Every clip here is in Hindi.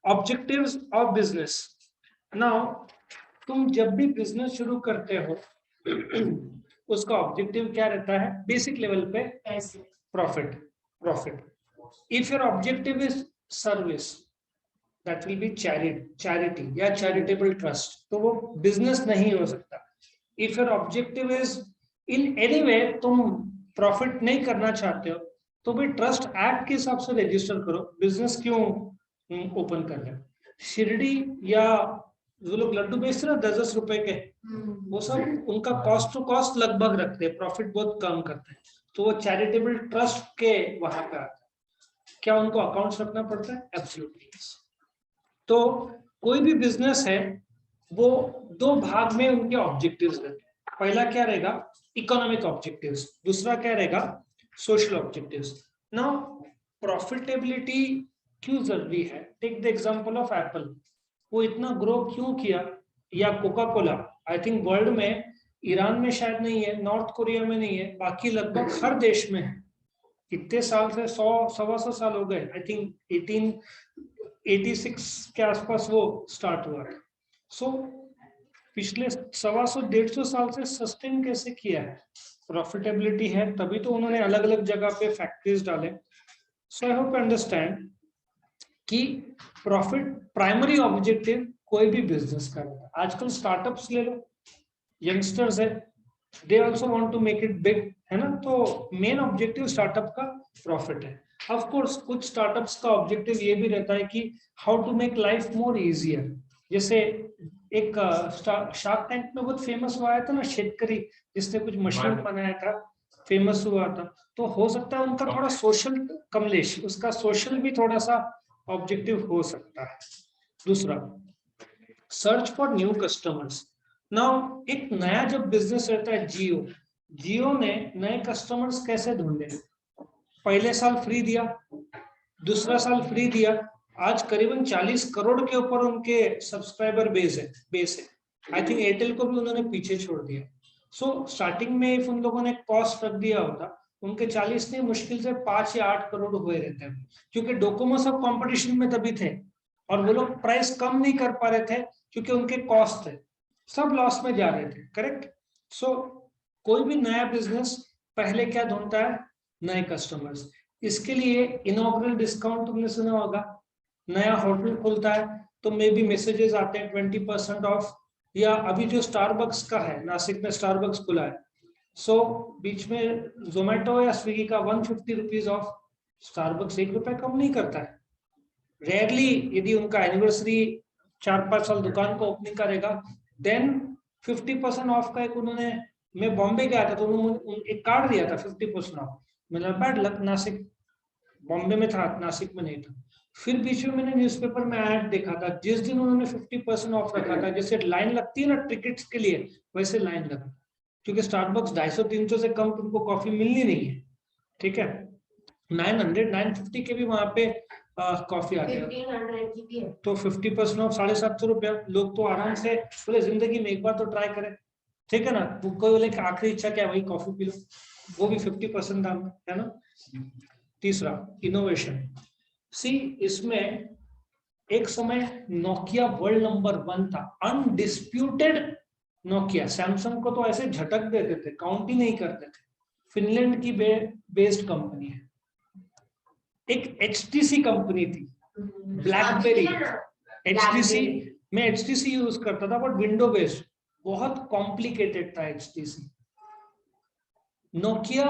Objectives of business. नाउ तुम जब भी बिजनेस शुरू करते हो उसका ऑब्जेक्टिव क्या रहता है? बेसिक लेवल पे profit. Profit. If your objective is service, that will be charity या चैरिटेबल ट्रस्ट, तो वो बिजनेस नहीं हो सकता। If your objective is in any way तुम प्रॉफिट नहीं करना चाहते हो, तो भी ट्रस्ट एक्ट के हिसाब से रजिस्टर करो। बिजनेस क्यों ओपन कर रहे हो? शिरडी या जो लोग लड्डू बेचते ना 10-10 रुपए के, वो सब उनका कॉस्ट टू कॉस्ट लगभग रखते हैं, प्रॉफिट बहुत कम करते हैं, तो वो चैरिटेबल ट्रस्ट के वहां पे आता है। क्या उनको अकाउंट्स रखना पड़ता है? एब्सोल्युटली। तो कोई भी बिजनेस है वो दो भाग में उनके ऑब्जेक्टिव्स रहते हैं। पहला क्या रहेगा? Economic objectives. दूसरा क्या रहेगा? Social objectives. नाउ प्रॉफिटेबिलिटी क्यों जरूरी है? Take the example of Apple. वो इतना ग्रो क्यों किया? या Coca Cola, I think world में, ईरान में शायद नहीं है, नॉर्थ कोरिया में नहीं है, बाकी लगभग हर देश में है। कितने साल से? 100-125 साल हो गए। आई थिंक 1886 के आसपास वो स्टार्ट हुआ था। सो पिछले 125-150 साल से सस्टेन कैसे किया है? प्रॉफिटेबिलिटी है, तभी तो उन्होंने अलग अलग जगह पे फैक्ट्रीज डाले। सो आई होप अंडरस्टैंड कि प्रॉफिट प्राइमरी ऑब्जेक्टिव कोई भी बिजनेस का है। आजकल स्टार्टअप्स ले लो, यंगस्टर्स है, they also want to make it big, है ना? तो मेन ऑब्जेक्टिव स्टार्टअप का प्रॉफिट है। ऑफ कोर्स कुछ स्टार्टअप्स का ऑब्जेक्टिव ये भी रहता है कि how to make life more easier. जैसे एक शार्क टैंक में बहुत फेमस हुआ था ना, शेतकरी, जिसने कुछ मशरूम बनाया था, फेमस हुआ था। तो हो सकता है उनका थोड़ा सोशल, कमलेश, उसका सोशल भी थोड़ा सा ऑब्जेक्टिव हो सकता है। दूसरा, search for new customers. Now एक नया जब बिजनेस रहता है, जियो ने नए कस्टमर्स कैसे ढूंढे? पहले साल फ्री दिया, दूसरा साल फ्री दिया, आज करीबन 40 करोड़ के ऊपर उनके सब्सक्राइबर बेस है। आई थिंक एयरटेल को भी उन्होंने पीछे छोड़ दिया। सो स्टार्टिंग में इफ उन लोगों ने कॉस्ट रख दिया होता, उनके 40 नहीं, मुश्किल से 5 या 8 करोड़ हुए रहते हैं, क्योंकि डोकोमो सब कंपटीशन में तभी थे, और वो लोग प्राइस कम नहीं कर पा रहे थे क्योंकि उनके कॉस्ट थे, सब लॉस में जा रहे थे। करेक्ट? सो कोई भी नया बिजनेस पहले क्या ढूंढता है? नए कस्टमर्स। इसके लिए इनॉग्रल डिस्काउंट तुमने सुना होगा। नया होटल खुलता है तो मे बी मैसेजेस आते हैं 20% ऑफ, या अभी जो स्टारबक्स का है, नासिक में स्टारबक्स खुला है, सो बीच में जोमेटो या स्विगी का 150 रुपीज ऑफ। स्टारबक्स 1 रुपए कम नहीं करता है। रेयरली यदि उनका एनिवर्सरी 4-5 साल दुकान को ओपनिंग करेगा, देन 50% ऑफ का एक उन्होंने, मैं बॉम्बे गया था तो उन्होंने एक कार्ड दिया था 50% ऑफ। मतलब बैड लक, नासिक, बॉम्बे में था, नासिक में नहीं था। फिर बीच में मैंने न्यूज़पेपर में ऐड देखा था, जिस दिन उन्होंने 50% ऑफ रखा था, जैसे लाइन लगती है ना टिकट्स के लिए, वैसे लाइन लगा, क्योंकि स्टारबक्स 250-300 से कम तुमको कॉफी मिलनी नहीं है। ठीक है? 900-950 के भी वहां पे कॉफी आती है, तो 50% ऑफ 750 रुपया। लोग तो आराम से बोले जिंदगी में एक बार तो ट्राई करें। ठीक है ना? कोई बोले कि आखिरी इच्छा क्या, वही कॉफी पी लो, वो भी 50% दाम में, है ना? तीसरा, इनोवेशन। सी, इसमें एक समय नोकिया वर्ल्ड नंबर 1 था, अनडिस्प्यूटेड नोकिया। सैमसंग को तो ऐसे झटक देते थे, काउंट ही नहीं करते थे। फिनलैंड की बेस्ड कंपनी है। एक एचटीसी कंपनी थी, ब्लैकबेरी। एचटीसी, मैं एचटीसी यूज करता था, बट विंडो बेस्ड, बहुत कॉम्प्लिकेटेड था एचटीसी। नोकिया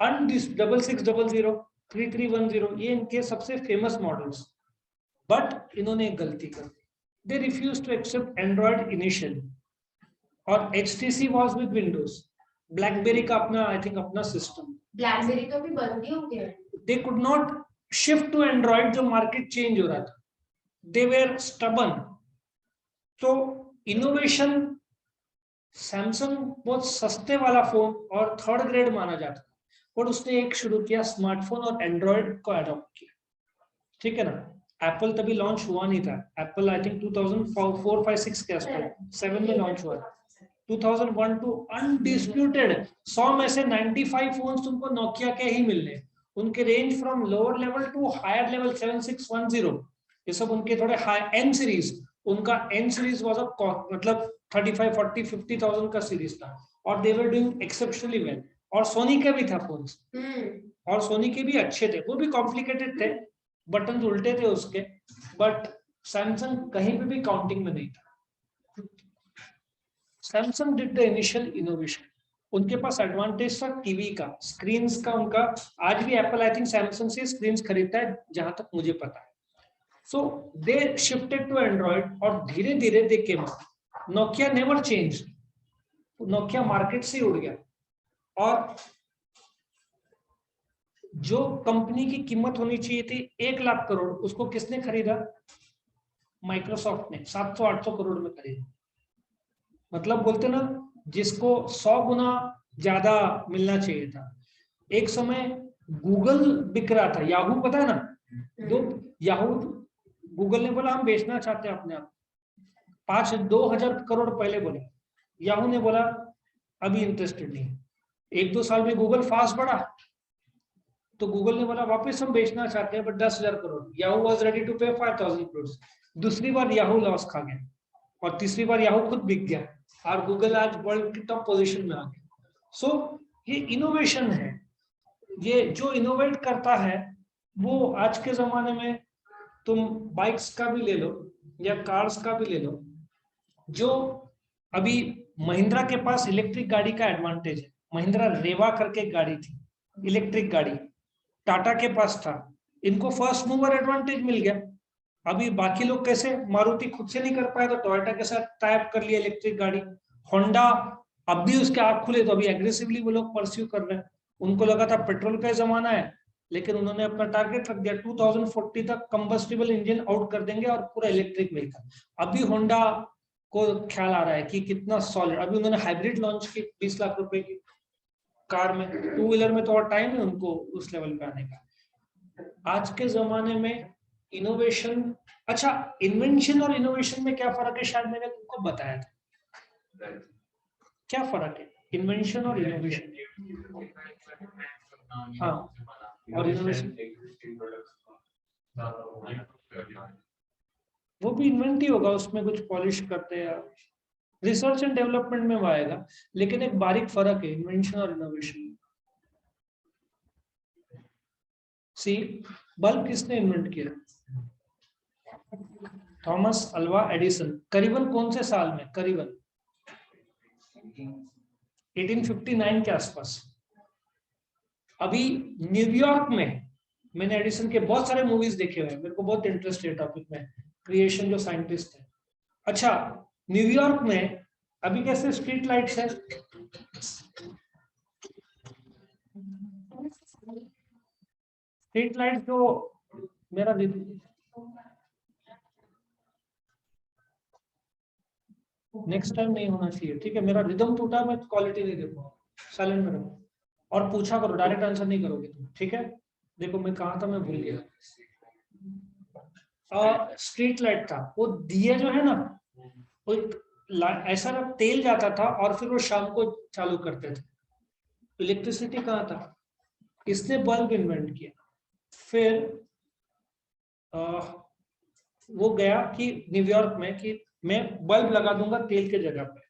6600, 3310, ये इनके सबसे फेमस मॉडल्स। बट इन्होंने एक गलती कर दी, they refuse to accept Android initially, और HTC was with Windows. BlackBerry का अपना, आई थिंक, अपना सिस्टम। ब्लैकबेरी तो भी बंद ही हो गया। They could not shift to Android, जो मार्केट चेंज हो रहा था, दे वेर स्टबन। तो इनोवेशन, सैमसंग बहुत सस्ते वाला फोन और थर्ड ग्रेड माना जाता था, और उसने एक शुरू किया स्मार्टफोन और एंड्रॉइड को अडॉप्ट किया। ठीक है ना? एप्पल तभी लॉन्च हुआ नहीं था। एप्पल आई थिंक 2004-5-6 के आसपास, 7 में लॉन्च हुआ। 2001 टू अनडिस्प्यूटेड 100 में से 95 फोन्स तुमको नोकिया के ही मिलने। उनके range from lower level to higher level 7610, ये सब उनके थोड़े हाई एंड सीरीज, उनका एंड सीरीज वाज मतलब 35, 40, 50,000 का सीरीज था और they were doing exceptionally well. और सोनी के भी था फोन्स, और सोनी के भी अच्छे थे, वो भी कॉम्प्लिकेटेड थे, बटन उल्टे थे उसके, बट सैमसंग कहीं पे भी काउंटिंग में नहीं था। Samsung did the initial innovation, उनके पास एडवांटेज था टीवी का, स्क्रीन का उनका। आज भी एप्पल आई थिंक सैमसंग से स्क्रीन खरीदता है जहां तक मुझे पता है। So they shifted to Android और धीरे धीरे they came up. Nokia never change, Nokia market से उड़ गया। और जो कंपनी की कीमत होनी चाहिए थी 1 लाख करोड़, उसको किसने खरीदा? माइक्रोसॉफ्ट ने 700-800 करोड़ में खरीदा। मतलब बोलते ना, जिसको 100 गुना ज्यादा मिलना चाहिए था। एक समय गूगल बिक रहा था, याहू पता है ना, तो याहू, गूगल ने बोला हम बेचना चाहते हैं अपने आप, 2,000 करोड़ पहले बोले। याहू ने बोला अभी इंटरेस्टेड नहीं। 1-2 साल में गूगल फास्ट बढ़ा, तो गूगल ने बोला वापस हम बेचना चाहते हैं but 10,000 crore. Yahoo was ready to pay 5,000 crore. दूसरी बार याहू लॉस खा गया, और तीसरी बार याहू खुद बिक गया, और गूगल आज वर्ल्ड की टॉप पोजीशन में आ गया। सो ये इनोवेशन है, ये जो इनोवेट करता है वो आज के जमाने में, तुम बाइक्स का भी ले लो या कार्स का भी ले लो, जो अभी महिंद्रा के पास इलेक्ट्रिक गाड़ी का एडवांटेज है। महिंद्रा रेवा करके गाड़ी थी, इलेक्ट्रिक गाड़ी, टाटा के पास था, इनको फर्स्ट मूवर एडवांटेज मिल गया। अभी बाकी लोग कैसे, मारुति खुद से नहीं कर पाए तो टोयोटा के साथ टाइप कर लिया इलेक्ट्रिक गाड़ी। होंडा अब भी उसके आंख खुले तो अभी एग्रेसिवली वो लोग परस्यू कर रहे हैं। उनको लगा था पेट्रोल का जमाना है, लेकिन उन्होंने अपना टारगेट रख दिया 2040 तक कंबस्टिबल इंजन आउट कर देंगे और पूरा इलेक्ट्रिक व्हीकल। अभी होंडा को ख्याल आ रहा है कि कितना सॉलिड, अभी उन्होंने हाइब्रिड लॉन्च की 20 लाख रुपए की कार में, 2 व्हीलर में तो और टाइम है उनको उस लेवल पे आने का। आज के जमाने में इनोवेशन, अच्छा इन्वेंशन और इनोवेशन में क्या फर्क है, शायद मैंने तुमको बताया था। क्या फर्क है इन्वेंशन और इनोवेशन? हाँ, और इनोवेशन वो भी इन्वेंट ही होगा, उसमें कुछ पॉलिश करते हैं, रिसर्च एंड डेवलपमेंट में वो आएगा, लेकिन एक बारीक फर्क है इन्वेंशन और इनोवेशन। सी, बल्ब किसने इन्वेंट किया? Thomas Alva Edison. करीबन कौन से साल में? करीबन 1859 के आसपास। अभी न्यूयॉर्क में, मैंने एडिसन के बहुत सारे मूवीज देखे हुए हैं, मेरे को बहुत इंटरेस्ट है टॉपिक में, क्रिएशन जो साइंटिस्ट है। अच्छा, न्यूयॉर्क में अभी कैसे स्ट्रीट लाइट्स है, स्ट्रीट लाइट जो मेरा नेक्स्ट टाइम नहीं होना चाहिए, ठीक है, मेरा रिदम टूटा, मैं क्वालिटी नहीं देखूंगा, साइलेंट में रखो और पूछा करो, डायरेक्ट आंसर नहीं करोगे तुम, ठीक है। देखो मैं कहा था, मैं भूल गया। स्ट्रीट लाइट था, वो दिए जो है ना, वो ऐसा ना तेल जाता था और फिर वो शाम को चालू करते थे। इलेक्ट्रिसिटी कहाँ था? किसने बल्ब इन्वेंट किया? फिर वो गया कि न्यूयॉर्क में कि मैं बल्ब लगा दूंगा तेल के जगह पे।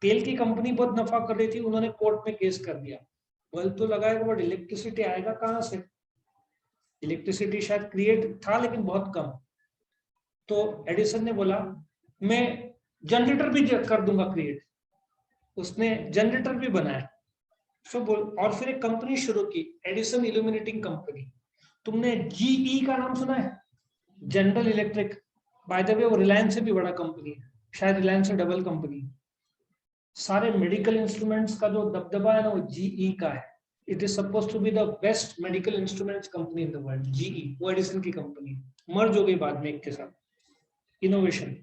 तेल की कंपनी बहुत नफा कर रही थी, उन्होंने कोर्ट में केस कर दिया। बल्ब तो लगाएगा बट इलेक्ट्रिसिटी आएगा कहाँ से? इलेक्ट्रिसिटी शायद क्रिएट था लेकिन बहुत कम। तो एडिसन ने बोला मैं जनरेटर भी कर दूंगा क्रिएट, उसने जनरेटर भी बनाया। सो बोल, और फिर एक कंपनी शुरू की, एडिसन इल्यूमिनेटिंग कंपनी। तुमने जीई का नाम सुना है? General electric. By the way वो रिलायंस से भी बड़ा कंपनी है, शायद रिलायंस से डबल कंपनी है। सारे मेडिकल इंस्ट्रूमेंट्स का जो दबदबा है ना, वो जीई का है। It is suppose to be the best medical instruments company in the world. GE वो एडिसन की कंपनी, मर्ज हो गई बाद में एक के साथ। Innovation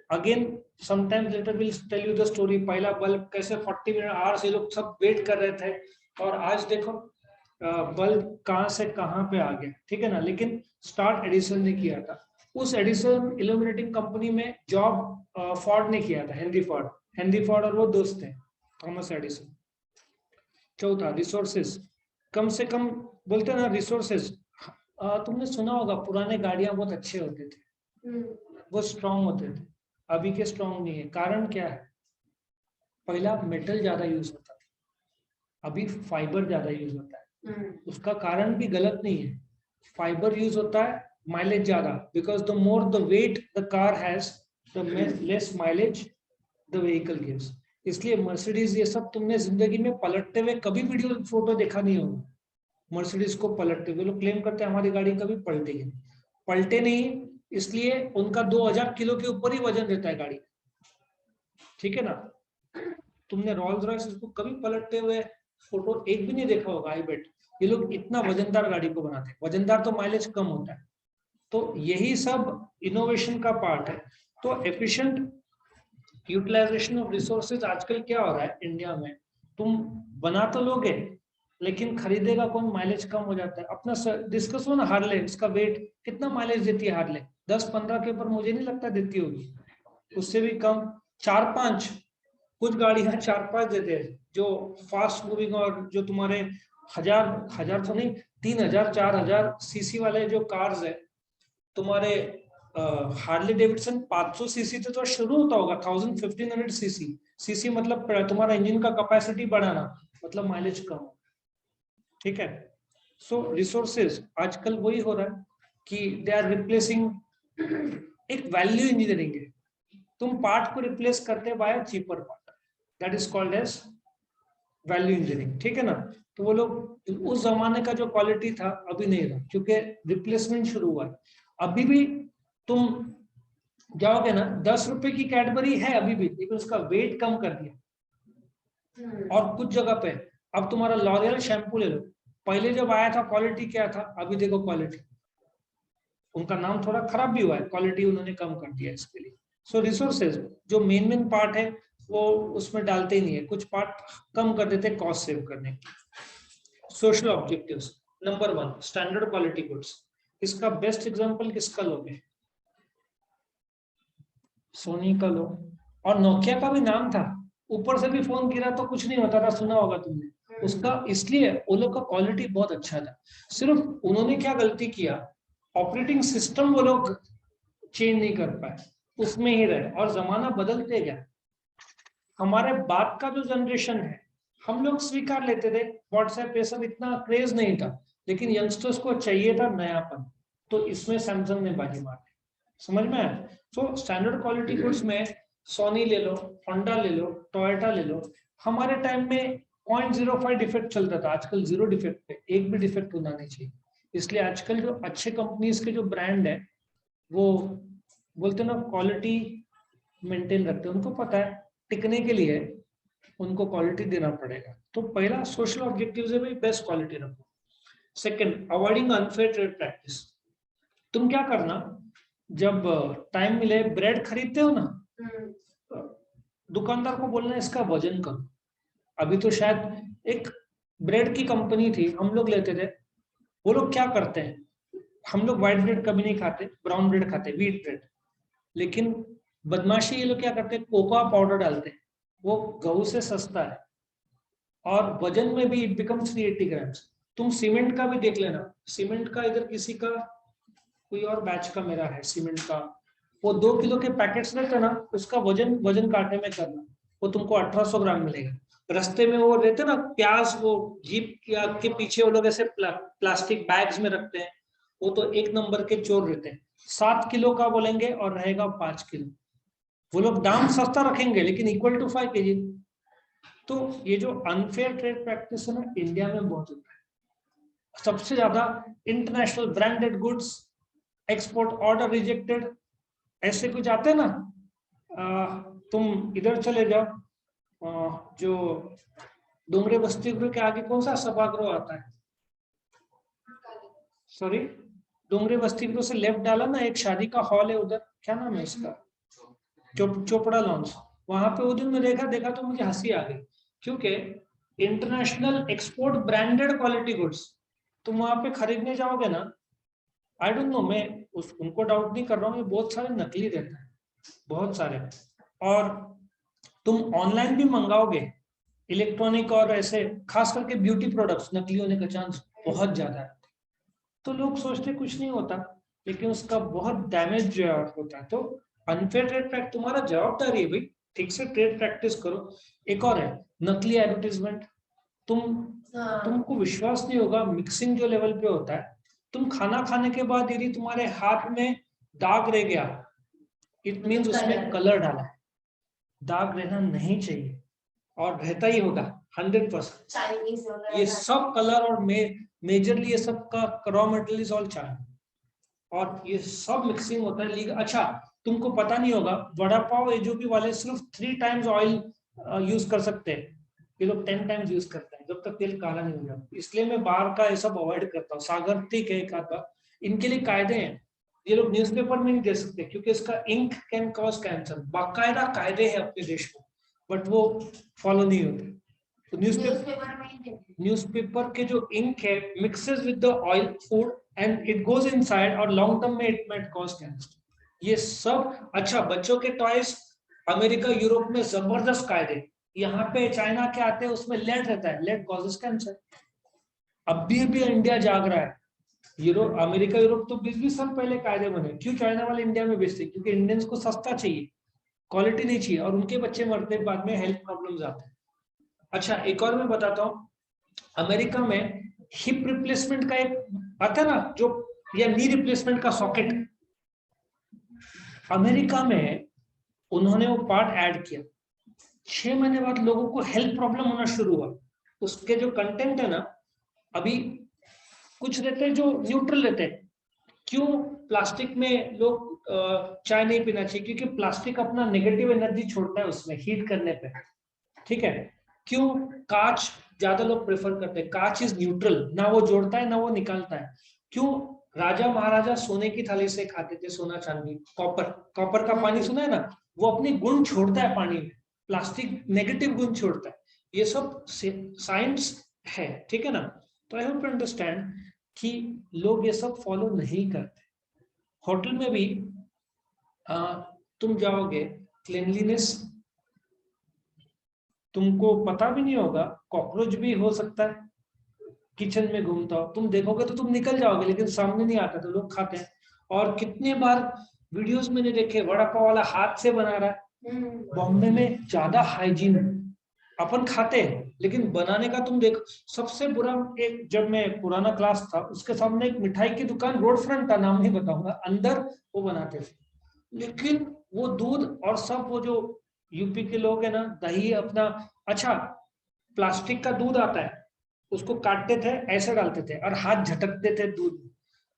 again, sometimes later will tell you the story. पहला बल्ब कैसे 40 मिनट आवर्स ये लोग सब वेट कर रहे थे, और आज देखो बल्ब कहां से कहां पे आ गया, ठीक है ना। लेकिन स्टार्ट एडिसन ने किया था। उस एडिसन इल्यूमिनेटिंग कंपनी में जॉब फोर्ड ने किया था, हेनरी फोर्ड। हेनरी फोर्ड और वो दोस्त थे, थॉमस एडिसन। चौथा, रिसोर्सेज। कम से कम बोलते हैं ना, रिसोर्सेज तुमने सुना होगा पुराने गाड़ियां बहुत अच्छे होते थे, वो स्ट्रांग होते थे, अभी के स्ट्रांग नहीं है। कारण क्या है? पहला मेटल ज्यादा यूज होता था, अभी फाइबर ज्यादा यूज होता है। उसका कारण भी गलत नहीं है, फाइबर यूज होता है, माइलेज ज्यादा, because the more the weight the car has the less mileage the vehicle gives. इसलिए मर्सिडीज ये सब तुमने जिंदगी में पलटते हुए कभी वीडियो फोटो देखा नहीं होगा। मर्सिडीज को पलटते हुए लोग क्लेम करते हैं हमारी गाड़ी कभी पलटेगी नहीं, पलटे नहीं, इसलिए उनका 2000 किलो के ऊपर ही वजन रहता है गाड़ी, ठीक है ना। तुमने रोल्स रॉयस इसको कभी पलटते हुए फोटो एक भी नहीं देखा होगा, आई बेट। ये लोग इतना वजनदार गाड़ी को बनाते हैं, वजनदार तो माइलेज कम होता है। तो यही सब इनोवेशन का पार्ट है। तो एफिशिएंट यूटिलाइजेशन ऑफ रिसोर्सेज आजकल क्या हो रहा है इंडिया में, तुम बना तो लोगे लेकिन खरीदेगा कौन? माइलेज कम हो जाता है। अपना डिस्कस हो ना, हार्ले इसका वेट कितना माइलेज देती है? हार्ले 10-15 के ऊपर मुझे नहीं लगता देती होगी, उससे भी कम, 4-5, कुछ गाड़ियां 4-5 देते हैं जो फास्ट मूविंग, और जो तुम्हारे हजार हजार तो नहीं, 3000-4000 सीसी वाले जो कार्स है तुम्हारे, हार्ले डेविडसन 500 सीसी से तो शुरू होता होगा, 1500 सीसी। सीसी मतलब तुम्हारा इंजन का कैपेसिटी बढ़ाना, मतलब माइलेज कम, ठीक है। सो रिसोर्सेज आजकल वही हो रहा है कि दे आर रिप्लेसिंग, एक वैल्यू इंजीनियरिंग है, तुम पार्ट को रिप्लेस करते by cheaper part, that is called as value engineering, ठीक है ना। तो वो लोग, उस जमाने का जो क्वालिटी था अभी नहीं रहा, क्योंकि रिप्लेसमेंट शुरू हुआ है। अभी भी तुम जाओगे ना, 10 रुपए की कैडबरी है अभी भी, लेकिन उसका वेट कम कर दिया। और कुछ जगह पे अब तुम्हारा लॉरियल शैम्पू ले लो, पहले जब आया था क्वालिटी क्या था, अभी देखो क्वालिटी, उनका नाम थोड़ा खराब भी हुआ है, क्वालिटी उन्होंने कम कर दिया इसके लिए। सो रिसोर्सेज जो मेन पार्ट है वो उसमें डालते ही नहीं है, कुछ पार्ट कम कर देते कॉस्ट सेव करने। Social objectives, number 1 standard quality goods. इसका बेस्ट एग्जांपल किसका लोगे? सोनी का लो, और नोकिया का भी नाम था, ऊपर से भी फोन गिरा तो कुछ नहीं होता था, सुना होगा तुमने उसका। इसलिए वो लोग का क्वालिटी बहुत अच्छा था। सिर्फ उन्होंने क्या गलती किया, ऑपरेटिंग सिस्टम वो लोग चेंज नहीं कर पाए, उसमें ही रहे, और जमाना बदलते गया। हमारे बाद का जो जनरेशन है, हम लोग स्वीकार लेते थे, व्हाट्सएप ये सब इतना क्रेज नहीं था, लेकिन यंगस्टर्स को चाहिए था नयापन, तो इसमें सैमसंग ने बाजी मार दी, समझ में आया। तो स्टैंडर्ड क्वालिटी गुड्स में सोनी ले लो, होंडा ले लो, टोयोटा ले लो। हमारे टाइम में 0.05 डिफेक्ट चलता था, आजकल 0 डिफेक्ट है, एक भी डिफेक्ट होना नहीं चाहिए। इसलिए आजकल जो अच्छे कंपनीज के जो ब्रांड है वो बोलते ना क्वालिटी मेंटेन रखते हैं, उनको पता है टिकने के लिए उनको क्वालिटी देना पड़ेगा। तो पहला सोशल ऑब्जेक्टिव है भाई, बेस्ट क्वालिटी रखो। Second, avoiding unfair trade practice. तुम क्या करना, जब टाइम मिले ब्रेड खरीदते हो ना, दुकानदार को बोलना इसका वजन करो। अभी तो शायद एक ब्रेड की कंपनी थी, हम लोग लेते थे, वो लोग क्या करते हैं, हम लोग व्हाइट ब्रेड कभी नहीं खाते, ब्राउन ब्रेड खाते, व्हीट ब्रेड, लेकिन बदमाशी ये लोग क्या करते हैं, कोकोआ पाउडर डालते हैं, वो गेहूं से सस्ता है, और वजन में भी इट बिकम्स 380 ग्राम्स। तुम सीमेंट का भी देख लेना, सीमेंट का इधर किसी का कोई और बैच का मेरा है सीमेंट का, वो 2 किलो के पैकेट्स रहते ना, उसका वजन कांटे में करना, वो तुमको 1800 ग्राम मिलेगा। रास्ते में वो रहते ना प्याज, वो जीप के पीछे वो लोग ऐसे प्लास्टिक बैग्स में रखते हैं, वो तो एक नंबर के चोर रहते हैं। 7 किलो का बोलेंगे और रहेगा 5 किलो। वो लोग दाम सस्ता रखेंगे लेकिन इक्वल टू 5 kg। तो ये जो अनफेयर ट्रेड प्रैक्टिस है ना, इंडिया में बहुत होता है। सबसे ज्यादा international branded goods, export order rejected, ऐसे कुछ आते हैं ना। तुम इधर चले जाओ, जो डोंगरे बस्ती गृह के आगे कौन सा सभागृह आता है, सॉरी, डोंगरे बस्ती गृह से लेफ्ट डाला ना, एक शादी का हॉल है उधर, क्या नाम है उसका, चोपड़ा लॉन्च। वहां पे वो दिन में देखा तो मुझे हंसी आ गई, क्योंकि international export branded quality goods तुम वहां पे खरीदने जाओगे ना, आई डोंट नो, मैं उनको डाउट नहीं कर रहा हूँ, ये बहुत सारे नकली देता है, बहुत सारे। और तुम ऑनलाइन भी मंगाओगे इलेक्ट्रॉनिक और ऐसे, खास करके ब्यूटी प्रोडक्ट्स, नकली होने का चांस बहुत ज्यादा है। तो लोग सोचते कुछ नहीं होता, लेकिन उसका बहुत डैमेज होता है। तो अनफेयर ट्रेड प्रैक्टिस तुम्हारा जवाबदारी है भाई, ठीक से ट्रेड प्रैक्टिस करो। एक और है नकली एडवर्टीजमेंट। तुमको विश्वास नहीं होगा, मिक्सिंग जो लेवल पे होता है, तुम खाना खाने के बाद यदि तुम्हारे हाथ में दाग रह गया, इट मीन्स उसमें कलर डाला है। दाग रहना नहीं चाहिए और रहता ही होगा 100%। ये सब कलर और मेजरली ये सब का raw material is all China, और ये सब मिक्सिंग होता है लीगल। अच्छा, तुमको पता नहीं होगा, वड़ा पाव एजोबी वाले सिर्फ 3 टाइम्स ऑयल यूज कर सकते हैं, ये लोग 10 टाइम्स यूज करते हैं जब तक तेल काला नहीं हो जाता। इसलिए मैं बाहर का ये सब अवॉइड करता हूँ। सागर ठीक है एक आध बार, इनके लिए कायदे हैं। ये लोग न्यूज़पेपर में नहीं दे सकते क्योंकि इसका इंक कैन कॉज कैंसर, बाकायदा कायदे हैं अपने देश में, बट वो फॉलो नहीं होते। तो न्यूज़पेपर के जो इंक है mixes with the oil food and it goes inside, और लॉन्ग टर्म में इट माइट कॉज कैंसर। ये सब। अच्छा, बच्चों के टॉयज अमेरिका यूरोप में जबरदस्त कायदे, यहाँ पे चाइना के आते हैं उसमें लेड रहता है, लेड कॉजेस कैंसर। अब भी इंडिया जाग रहा है। यूरोप, अमेरिका यूरोप तो 20-20 साल पहले कायदे बने। क्यों चाइना वाले इंडिया में बेचते? क्योंकि इंडियंस को सस्ता चाहिए, क्वालिटी नहीं चाहिए, और उनके बच्चे मरते हैं बाद में, हेल्थ प्रॉब्लम्स आते हैं। अच्छा, एक और मैं बताता हूँ, अमेरिका में हिप रिप्लेसमेंट का एक आता है ना, जो या नी रिप्लेसमेंट का सॉकेट, अमेरिका में उन्होंने वो पार्ट ऐड किया। 6 महीने बाद लोगों को हेल्थ प्रॉब्लम होना शुरू हुआ। उसके जो कंटेंट है ना, अभी कुछ रहते हैं जो न्यूट्रल रहते हैं। क्यों प्लास्टिक में लोग चाय नहीं पीना चाहिए? क्योंकि प्लास्टिक अपना नेगेटिव एनर्जी छोड़ता है उसमें हीट करने पे, ठीक है। क्यों कांच ज्यादा लोग प्रेफर करते हैं? कांच इज न्यूट्रल, ना वो जोड़ता है ना वो निकालता है। क्यों राजा महाराजा सोने की थाली से खाते थे, सोना चांदी, कॉपर का पानी सुना है ना, वो अपनी गुण छोड़ता है पानी में, प्लास्टिक नेगेटिव गुण छोड़ता है। ये सब साइंस है, ठीक है ना। तो आई होप टू अंडरस्टैंड कि लोग ये सब फॉलो नहीं करते। होटल में भी तुम जाओगे, क्लीनलीनेस तुमको पता भी नहीं होगा, कॉकरोच भी हो सकता है किचन में घूमता हो, तुम देखोगे तो तुम निकल जाओगे, लेकिन सामने नहीं आता तो लोग खाते हैं। और कितने बार वीडियोस मैंने देखे, वड़ा पाव वाला हाथ से बना रहा है। बॉम्बे में ज्यादा हाइजीन, अपन खाते हैं लेकिन बनाने का तुम देखो। सबसे बुरा, एक जब मैं पुराना क्लास था उसके सामने एक मिठाई की दुकान रोड फ्रंट था, नाम नहीं बताऊंगा, अंदर वो बनाते थे, लेकिन वो दूध और सब वो जो यूपी के लोग है ना, दही अपना, अच्छा प्लास्टिक का दूध आता है, उसको काटते थे ऐसे डालते थे और हाथ झटकते थे दूध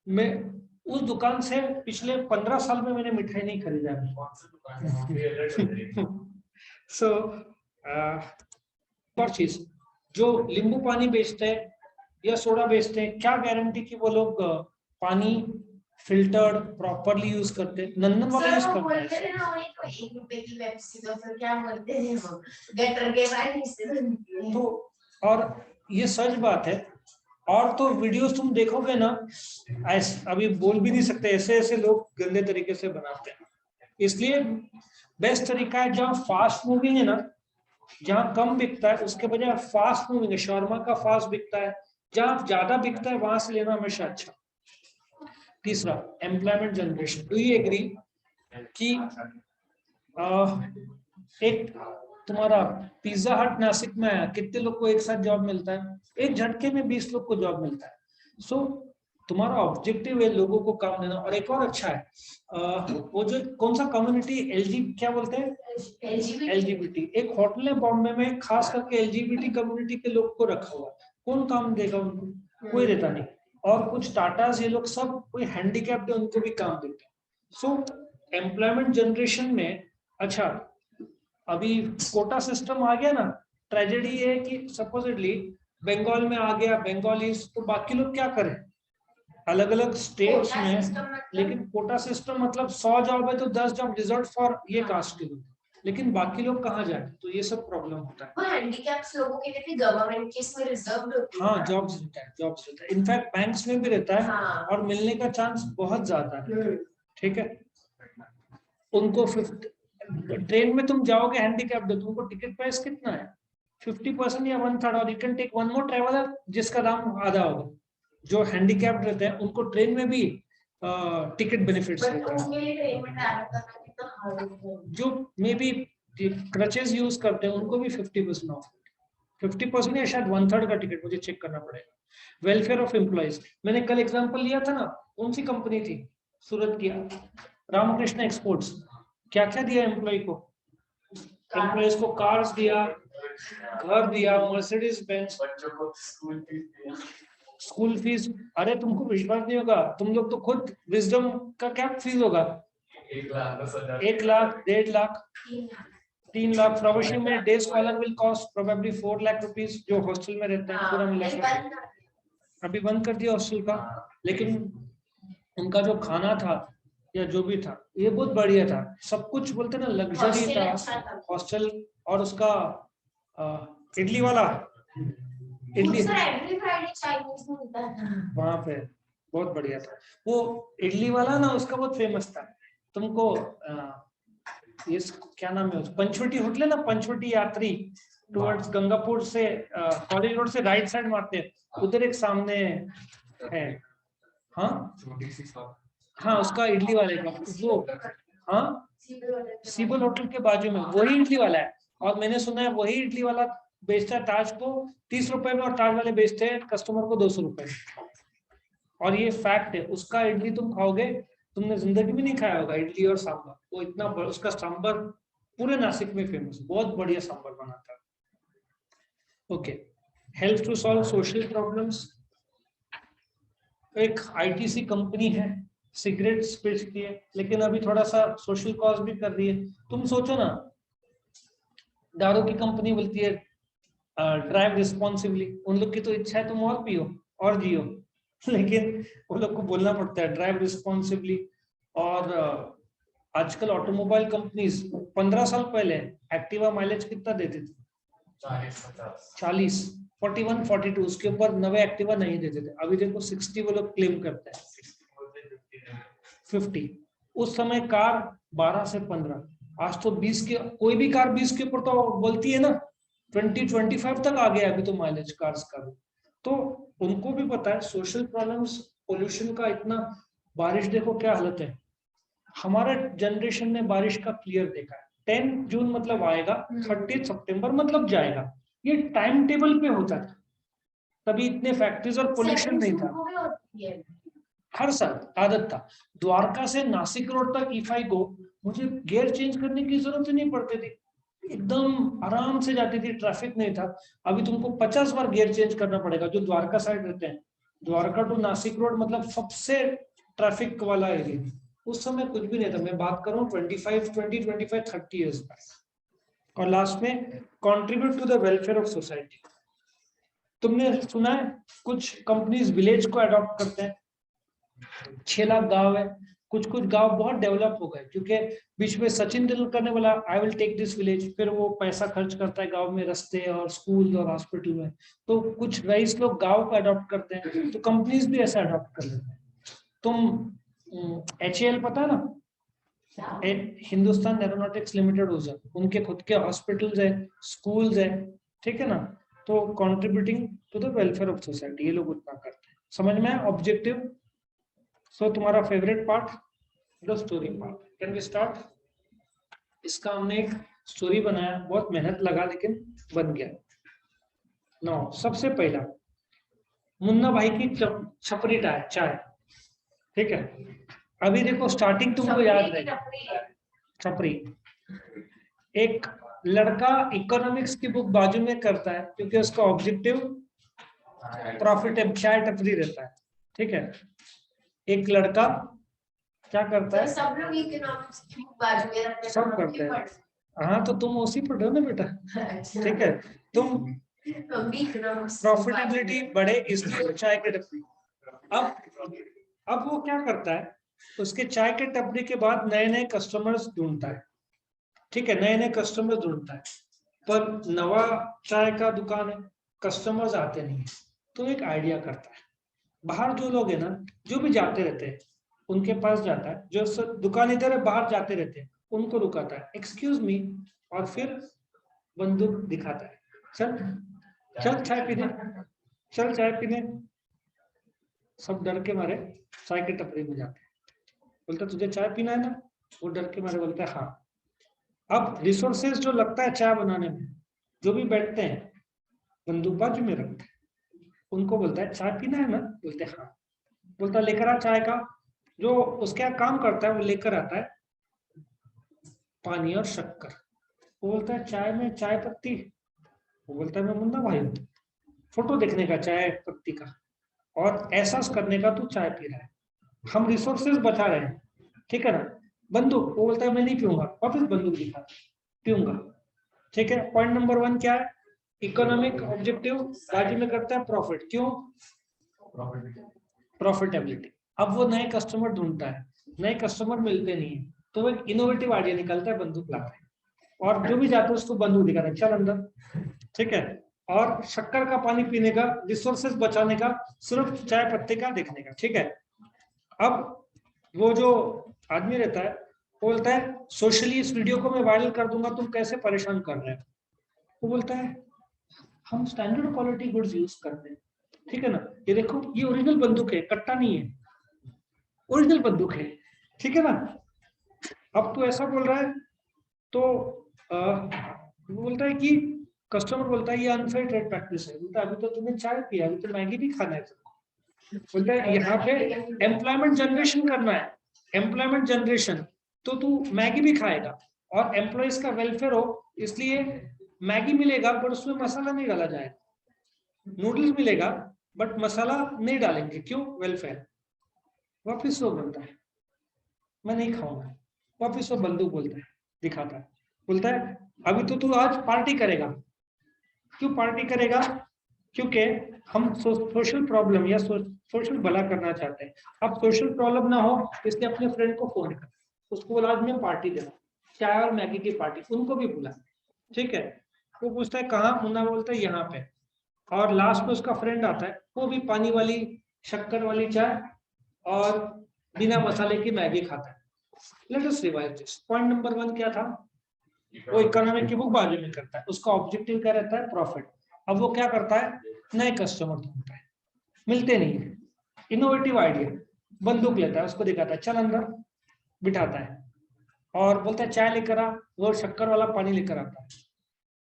में। उस दुकान से पिछले 15 साल में मैंने मिठाई नहीं खरीदा है। सो और चीज, जो नींबू पानी बेचते हैं या सोडा बेचते हैं, क्या गारंटी कि वो लोग पानी फिल्टर्ड प्रॉपरली यूज करते हैं? नंदन वाला यूज करते हैं ना, वही तो 1 रुपए की पेप्सी, तो फिर क्या बोलते हैं वो, गटर के पानी से। तो और ये सच बात है। और तो वीडियोस तुम देखोगे ना, ऐसे अभी बोल भी नहीं सकते, ऐसे ऐसे लोग गंदे तरीके से बनाते हैं। इसलिए बेस्ट तरीका है, जहाँ फास्ट मूविंग है ना, जहाँ कम बिकता है उसके बजाय फास्ट मूविंग है, शॉर्मा का फास्ट बिकता है, जहाँ ज्यादा बिकता है वहां से लेना हमेशा अच्छा। तीसरा, employment generation. Do you agree कि एक तुम्हारा पिज्जा हट नासिक में आया, कितने लोग को एक साथ जॉब मिलता है? एक झटके में 20 लोग को जॉब मिलता है। सो तुम्हारा ऑब्जेक्टिव है लोगों को काम देना। और एक और अच्छा है, वो जो कौन सा कम्युनिटी, एलजी क्या बोलते हैं, एलजीबीटी। एक होटल है बॉम्बे में खास करके एलजीबीटी कम्युनिटी के लोग को रखा हुआ। कौन काम देगा उनको? कोई रहता नहीं। और कुछ टाटास ये लोग सब कोई हैंडीकैप्ड है उनको भी काम देते हैं। सो एम्प्लॉयमेंट जनरेशन में, अच्छा अभी कोटा सिस्टम आ गया ना, ट्रेजेडी है कि सपोजिटली बंगाल में आ गया बंगालीज, तो बाकी लोग क्या करें अलग अलग स्टेट्स में। लेकिन कोटा सिस्टम मतलब 100 जॉब है तो 10 जॉब रिजर्व फॉर ये कास्ट के लोग, लेकिन बाकी लोग कहाँ जाए? तो ये सब प्रॉब्लम होता है। हैंडीकैप्स लोगों के लिए गवर्नमेंट केस में रिजर्व्ड होती है। हाँ, जॉब्स रहता है, इनफैक्ट बैंक्स में भी रहता है। हाँ। और मिलने का चांस बहुत ज्यादा है, ठीक है। उनको 50, ट्रेन में तुम जाओगे हैंडीकैप दो, तुमको टिकट प्राइस कितना है? 50% या 1/3, और you can take one more traveller जिसका दाम आधा होगा। जो हैंडीकैप्ड रहते हैं उनको ट्रेन में भी टिकट बेनिफिट्स बट रहता है। उनके लिए ट्रेन में ट्रैवल करना कितना हार्ड होता है। जो मे बी क्रचेस यूज करते हैं उनको भी 50% ऑफ, 50% या शायद 1/3 का टिकट, मुझे चेक करना पड़ेगा। वेलफेयर ऑफ एम्प्लॉइज, मैंने कल एग्जांपल लिया था ना, कौन सी कंपनी थी सूरत की, रामकृष्ण एक्सपोर्ट्स। क्या क्या दिया एम्प्लॉय को? एम्प्लॉयज को कार्स दिया, घर दिया, मर्सिडीज बेंज, बच्चों को स्कूल फीस दिया। School fees. अरे तुमको विश्वास नहीं होगा, तुम लोग तो खुद विजडम का क्या फीस होगा, 1,10,000 1 लाख, 1.5 लाख, 3 लाख। प्रवासी में day scholar will cost probably 4 lakh rupees, जो हॉस्टल में रहते हैं पूरा मिला के। अभी बंद कर दिया हॉस्टल का, लेकिन उनका जो खाना था या जो भी था ये बहुत बढ़िया था, सब कुछ बोलते ना लग्जरी था हॉस्टल। और उसका इडली वाला, इडली एवरी फ्राइडे चाइनीज मिलता है वहां पे बहुत बढ़िया था। वो इडली वाला ना उसका बहुत फेमस था। तुमको ये क्या नाम है, पंचवटी होटल है ना, पंचवटी यात्री टुवर्ड्स गंगापुर से कॉलेज रोड से राइट साइड मारते हैं, उधर एक सामने है। हाँ हाँ, उसका इडली वाले का वो, हाँ सीबल होटल के बाजू में वही इडली वाला है। और मैंने सुना है वही इडली वाला बेचता है ताज को 30 रुपए में, और ताज वाले बेचते हैं कस्टमर को 200 रुपए में। और ये फैक्ट है, उसका इडली तुम खाओगे, तुमने जिंदगी में नहीं खाया होगा इडली और सांभर। वो इतना उसका सांभर पूरे नासिक में फेमस, बहुत बढ़िया सांभर बनाता है। Okay, help to solve social problems. एक आईटीसी कंपनी है, सिगरेट्स बेचती है, लेकिन अभी थोड़ा सा सोशल कॉज भी कर रही है। तुम सोचो ना, दारू की कंपनी बोलती है ड्राइव रिस्पॉन्सिबली, उन लोग की तो इच्छा है तुम और पियो और जियो, लेकिन वो लोग को बोलना पड़ता है ड्राइव रिस्पॉन्सिबली। और आजकल ऑटोमोबाइल कंपनीज 15 साल पहले एक्टिवा माइलेज कितना देते थे? 40, 41, 42, उसके ऊपर नवे एक्टिवा नहीं देते थे। अभी देखो 60 वो लोग क्लेम करते हैं, 50। उस समय कार 12 से 15, आज तो 20 के, कोई भी कार 20 के ऊपर तो बोलती है ना, 20-25 तक आ गया अभी तो माइलेज कार्स का भी। तो उनको भी पता है सोशल प्रॉब्लम्स, पोल्यूशन का इतना। बारिश देखो क्या हालत है, हमारा जनरेशन ने बारिश का क्लियर देखा है। 10 जून मतलब आएगा, 30 सितंबर मतलब जाएगा, ये टाइम टेबल पे होता था। तभी इतने फैक्ट्रीज और पोल्यूशन नहीं था। हर साल आदत था। द्वारका से नासिक रोड तक E5 को मुझे गियर चेंज करने की जरूरत ही नहीं पड़ती थी, एकदम आराम से जाती थी, ट्रैफिक नहीं था। अभी तुमको 50 बार गियर चेंज करना पड़ेगा जो द्वारका साइड रहते हैं। द्वारका टू नासिक रोड मतलब सबसे ट्रैफिक वाला एरिया। उस समय कुछ भी नहीं था, मैं बात करूं 30 इयर्स बैक। और लास्ट में contribute to the welfare of society. तुमने सुना है कुछ कंपनीज विलेज को अडॉप्ट करते हैं। 6 लाख गांव है, कुछ कुछ गांव बहुत डेवलप हो गए, क्योंकि बीच में सचिन तेंदुलकर ने बोला I will take this village, फिर वो पैसा खर्च करता है गांव में रास्ते और स्कूल और हॉस्पिटल में। तो कुछ रईस लोग गांव को अडॉप्ट करते हैं, तो कंपनीज भी ऐसा अडॉप्ट कर लेते हैं। तुम HAL पता है ना, हिंदुस्तान एरोनॉटिक्स लिमिटेड हो जाए, उनके खुद के हॉस्पिटल्स है, स्कूल्स है, ठीक है ना। तो contributing to the welfare of society, ये लोग उतना करते हैं। समझ में ऑब्जेक्टिव? सो तुम्हारा favourite part, the story part. Can we start? इसका हमने एक स्टोरी बनाया, बहुत मेहनत लगा लेकिन बन गया। नौ, सबसे पहला मुन्ना भाई की छपरी चाय, ठीक है। अभी देखो स्टार्टिंग तुमको याद रहेगी। छपरी, एक लड़का इकोनॉमिक्स की बुक बाजू में करता है, क्योंकि उसका ऑब्जेक्टिव प्रॉफिट चाय टपरी रहता है, ठीक है। एक लड़का क्या करता है, सब लोग इकोनॉमिक्स की बुक बाजू में रखते हैं, सब करते हैं। हाँ तो तुम उसी पढ़ो ना बेटा, ठीक है। तुम प्रॉफिटेबिलिटी बढ़े इसलिए चाय के टपरी। अब वो क्या करता है, उसके चाय के टपरी के बाद नए नए कस्टमर्स ढूंढता है, ठीक है, नए नए कस्टमर्स ढूंढता है। पर नवा चाय का दुकान है, कस्टमर्स आते नहीं है। तो एक आइडिया करता है, बाहर जो लोग है ना, जो भी जाते रहते हैं उनके पास जाता है, जो दुकान इधर है बाहर जाते रहते हैं उनको रुकाता है, एक्सक्यूज मी, और फिर बंदूक दिखाता है, चल चल चाय पीने, चल चाय पीने। सब डर के मारे चाय की टपरी में जाते हैं, बोलता तुझे चाय पीना है ना, वो डर के मारे बोलता है हाँ। अब रिसोर्सेज जो लगता है चाय बनाने में, जो भी बैठते हैं बंदूक बाजू में रखते हैं, उनको बोलता है चाय पीना है ना, बोलते हैं हाँ। बोलता लेकर आ चाय का, जो उसके यहाँ काम करता है वो लेकर आता है पानी और शक्कर। वो बोलता है चाय में चाय पत्ती, वो बोलता है मैं मुन्ना भाई हूँ, फोटो देखने का चाय पत्ती का और एहसास करने का तू चाय पी रहा है, हम रिसोर्सेज बचा रहे हैं, ठीक है ना। बंदूक, वो बोलता है मैं नहीं पीऊंगा, वापिस बंदूक दिखा, पीऊंगा, ठीक है। पॉइंट नंबर 1 क्या है, इकोनॉमिक ऑब्जेक्टिव बाजू में करता है प्रॉफिट, क्यों, प्रॉफिटेबिलिटी। अब वो नए कस्टमर ढूंढता है, नए कस्टमर मिलते नहीं है, तो वो एक इनोवेटिव आइडिया निकलता है, बंदूक लाता है और जो भी जाता है उसको बंदूक दिखाता है, चल अंदर, ठीक है। और शक्कर का पानी पीने का, रिसोर्सेज बचाने का, सिर्फ चाय पत्ते का देखने का, ठीक है। अब वो जो आदमी रहता है वो बोलता है सोशली इस वीडियो को मैं वायरल कर दूंगा, तुम कैसे परेशान कर रहे हो। वो बोलता है हम स्टैंडर्ड क्वालिटी गुड्स यूज करते हैं, ठीक है ना, ये देखो ये ओरिजिनल बंदूक है, कट्टा नहीं है, ओरिजिनल बंदूक है, ठीक है ना। अब तो ऐसा बोल रहा है तो वो बोलता है कि कस्टमर बोलता है ये अनफेयर ट्रेड प्रैक्टिस है, बोलता है अभी तो तुमने चाय पिया, अभी तो मैगी भी खाना है तुमको। बोलता है यहाँ पे एम्प्लॉयमेंट जनरेशन करना है, एम्प्लॉयमेंट जनरेशन, तो तू मैगी भी खाएगा और एम्प्लॉयज का वेलफेयर हो, इसलिए मैगी मिलेगा पर उसमें मसाला नहीं डाला जाएगा, नूडल्स मिलेगा बट मसाला नहीं डालेंगे, क्यों, वेलफेयर। वापिस वो बोलता है मैं नहीं खाऊंगा, वापिस वो बंदूक बोलता है, दिखाता है, बोलता है अभी तो तू आज पार्टी करेगा, क्यों पार्टी करेगा, क्योंकि हम सोशल प्रॉब्लम या सोशल भला करना चाहते हैं। अब सोशल प्रॉब्लम ना हो इसलिए अपने फ्रेंड को फोन कर, उसको बोला आज मैं पार्टी दे रहा हूँ, चाय और मैगी की पार्टी, उनको भी बुला, ठीक है। वो पूछता है कहाँ, मुन्ना बोलता है यहाँ पे, और लास्ट में उसका फ्रेंड आता है, वो भी पानी वाली शक्कर वाली चाय और बिना मसाले की मैगी खाता है। Let us revise this. Point number 1 क्या था, वो इकोनॉमिक की बुक बाजू में करता है, उसका ऑब्जेक्टिव क्या रहता है, प्रॉफिट। अब वो क्या करता है, नए कस्टमर ढूंढता है, मिलते नहीं है, इनोवेटिव आइडिया, बंदूक लेता है, उसको दिखाता है, चल अंदर, बिठाता है और बोलता है चाय लेकर आ, वो शक्कर वाला पानी लेकर आता है,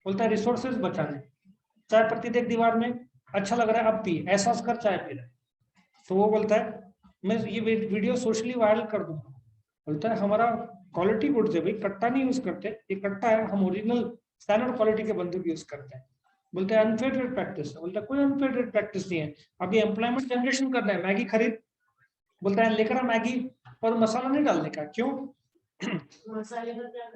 बोलता है रिसोर्सेज बचाने, चाय पत्ती देख दीवार में, अच्छा लग रहा है अब पी, एहसास कर चाय पी रहा है। तो वो बोलता है मैं ये वीडियो सोशली वायरल कर दूंगा, बोलता है हमारा क्वालिटी गुड्स है भाई, कट्टा नहीं यूज करते, ये कट्टा है, हम ओरिजिनल स्टैंडर्ड क्वालिटी के बंदूक यूज करते हैं। बोलते हैं अनफेयर ट्रेड प्रैक्टिस, बोलता है कोई अनफेयर ट्रेड प्रैक्टिस नहीं है, अभी एम्प्लॉयमेंट जनरेशन करना है, मैगी खरीद, बोलता है लेकर आ मैगी और मसाला नहीं डालने का, क्यों,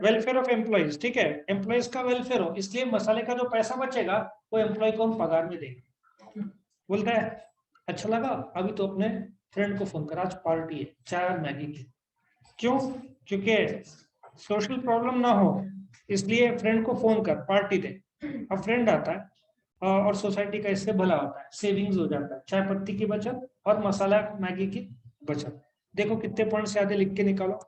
वेलफेयर ऑफ एम्प्लॉइज, ठीक है, एम्प्लॉइज का वेलफेयर हो, इसलिए मसाले का जो पैसा बचेगा वो एम्प्लॉय को हम पगार में देंगे। बोलता है अच्छा लगा, अभी तो अपने फ्रेंड को फोन कर, आज पार्टी है चाय और मैगी की, क्यों, क्योंकि सोशल प्रॉब्लम ना हो इसलिए फ्रेंड को फोन कर, पार्टी दे। अब फ्रेंड आता है और सोसाइटी का इससे भला होता है, सेविंग्स हो जाता है, चाय पत्ती की बचत और मसाला मैगी की बचत। देखो कितने पॉइंट्स याद है, लिख के निकालो।